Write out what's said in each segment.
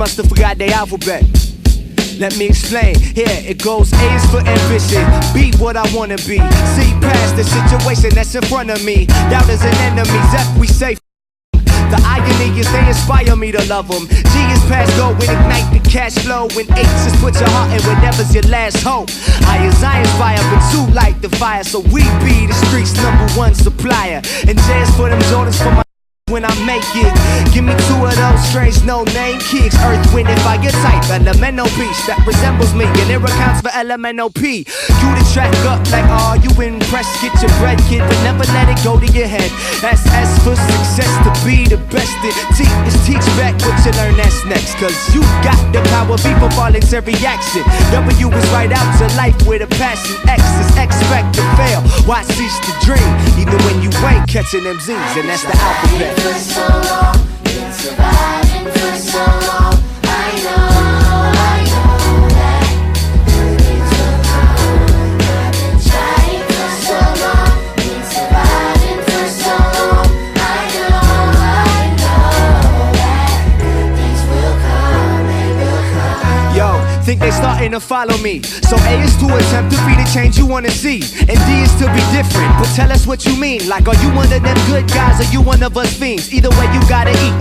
must have forgot their alphabet. Let me explain, here it goes. A is for ambition, be what I wanna be. See past the situation that's in front of me. Doubt is an enemy, F we say. The irony is they inspire me to love them. G is past go and ignite the cash flow. And H is put your heart in whatever's your last hope. I is fire, but 2 light the fire. So we be the streets' #1 supplier. And J is for them Jordans for my when I make it. Give me 2 of those strange no-name kicks. Earth, wind, and fire type elemental piece that resembles me, and it accounts for elemental P. You the track up like, are you impressed? Get your bread, kid, but never let it go to your head. That's S for success, to be the best. T is teach back what you learn, that's next. Cause you got the power, B for voluntary action. W is right out to life with a passion. X is expect to fail, why cease to dream? Even when you ain't catching them Z's, and that's the alphabet. For so long, been surviving for so long. I know that good things will come. I've been trying for so long, been surviving for so long. I know that good things will come, they will come. Yo, think they starting to follow me. So A is to attempt to be the change you wanna see, and D is to be different. But tell us what you mean. Like, are you one of them good guys, or you one of us fiends? Either way, you gotta eat.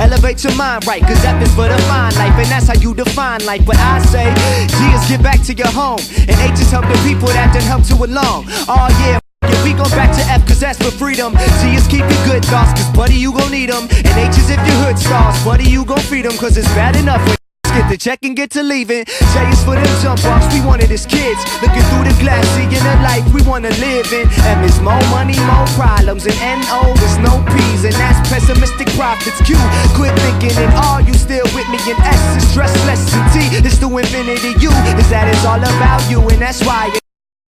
Elevate your mind right, cause F is for the fine life, and that's how you define life. But I say G is get back to your home, and H is help the people that done help you along. Oh yeah, we go back to F, cause that's for freedom. G is keep your good thoughts, cause buddy, you gon' need them. And H is if your hood stars, buddy, you gon' feed them. Cause it's bad enough when get the check and get to leaving. J is for them jump offs, we wanted as kids. Looking through the glass, seeing the life we wanna live in. M is more money, more problems. And N-O is no P's, and that's pessimistic profits. Q, quit thinking, and R, you still with me. And S is stress less, and T is to infinity. U is that it's all about you, and that's why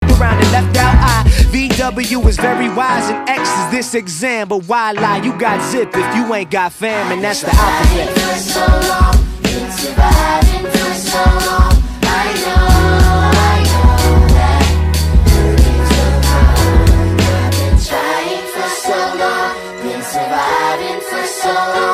around and left out I. VW is very wise, and X is this exam. But why lie? You got zip if you ain't got fam, and that's the alphabet. For so long, been surviving for so long. I know that good things will come. I've been trying for so long, been surviving for so long.